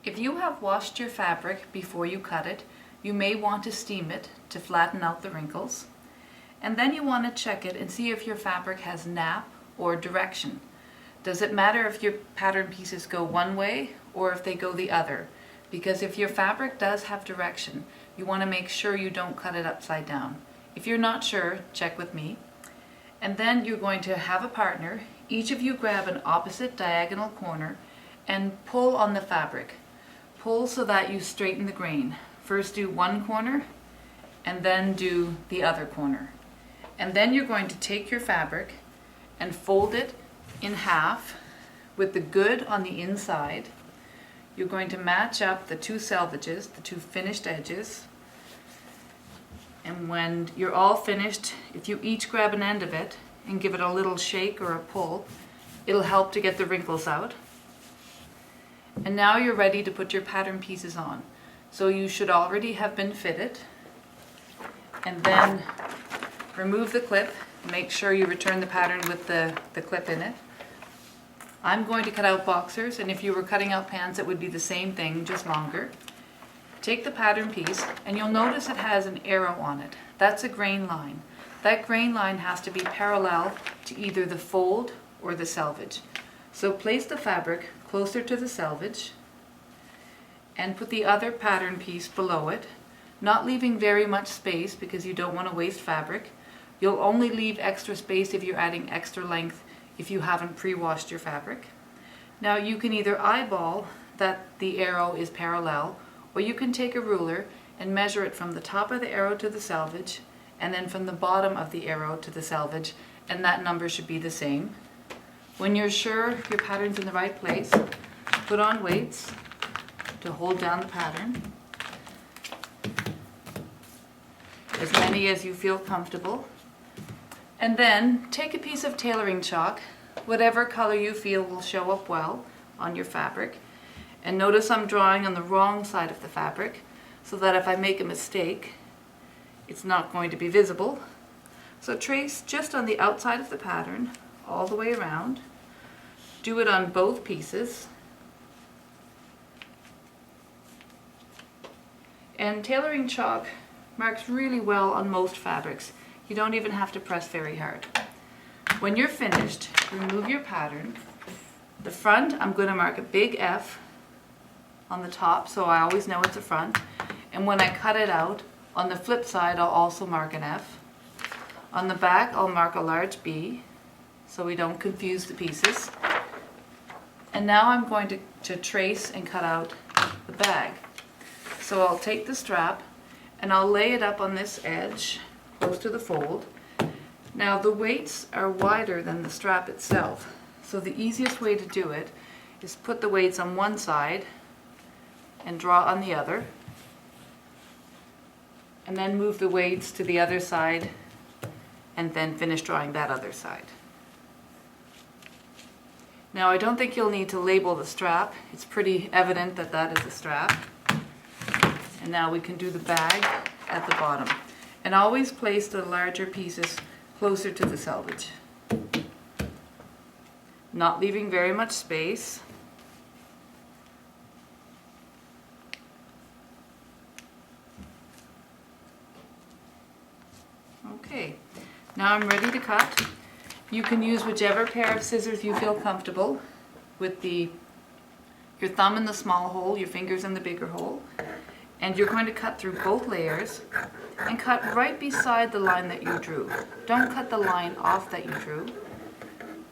If you have washed your fabric before you cut it, you may want to steam it to flatten out the wrinkles. And then you want to check it and see if your fabric has nap or direction. Does it matter if your pattern pieces go one way or if they go the other? Because if your fabric does have direction, you want to make sure you don't cut it upside down. If you're not sure, check with me. And then you're going to have a partner. Each of you grab an opposite diagonal corner and pull on the fabric. Pull so that you straighten the grain. First do one corner and then do the other corner. And then you're going to take your fabric and fold it in half with the good on the inside. You're going to match up the two selvages, the two finished edges. And when you're all finished, if you each grab an end of it and give it a little shake or a pull, it'll help to get the wrinkles out. And now you're ready to put your pattern pieces on. So you should already have been fitted. And then remove the clip. Make sure you return the pattern with the clip in it. I'm going to cut out boxers, and if you were cutting out pants it would be the same thing, just longer. Take the pattern piece and you'll notice it has an arrow on it. That's a grain line. That grain line has to be parallel to either the fold or the selvage. So place the fabric closer to the selvage and put the other pattern piece below it, not leaving very much space because you don't want to waste fabric. You'll only leave extra space if you're adding extra length if you haven't pre-washed your fabric. Now you can either eyeball that the arrow is parallel, or you can take a ruler and measure it from the top of the arrow to the selvage and then from the bottom of the arrow to the selvage, and that number should be the same. When you're sure your pattern's in the right place, put on weights to hold down the pattern, as many as you feel comfortable. And then take a piece of tailoring chalk, whatever color you feel will show up well on your fabric. And notice I'm drawing on the wrong side of the fabric so that if I make a mistake, it's not going to be visible. So trace just on the outside of the pattern all the way around. Do it on both pieces. And tailoring chalk marks really well on most fabrics. You don't even have to press very hard. When you're finished, remove your pattern. The front, I'm going to mark a big F on the top so I always know it's a front. And when I cut it out, on the flip side I'll also mark an F. On the back I'll mark a large B so we don't confuse the pieces. And now I'm going to trace and cut out the bag. So I'll take the strap and I'll lay it up on this edge close to the fold. Now the weights are wider than the strap itself, so the easiest way to do it is put the weights on one side and draw on the other, and then move the weights to the other side and then finish drawing that other side. Now I don't think you'll need to label the strap. It's pretty evident that that is a strap. And now we can do the bag at the bottom. And always place the larger pieces closer to the selvage, not leaving very much space. Okay, now I'm ready to cut. You can use whichever pair of scissors you feel comfortable with, your thumb in the small hole, your fingers in the bigger hole. And you're going to cut through both layers and cut right beside the line that you drew. Don't cut the line off that you drew.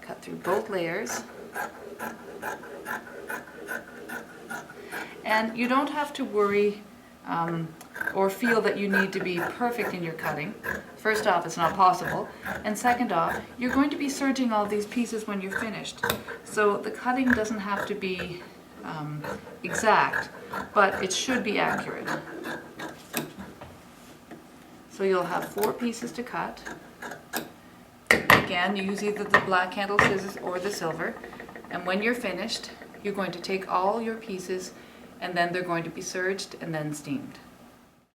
Cut through both layers. And you don't have to worry or feel that you need to be perfect in your cutting. First off, it's not possible. And second off, you're going to be serging all these pieces when you're finished. So the cutting doesn't have to be exact, but it should be accurate. So you'll have 4 pieces to cut. Again, you use either the black handle scissors or the silver. And when you're finished, you're going to take all your pieces and then they're going to be serged and then steamed.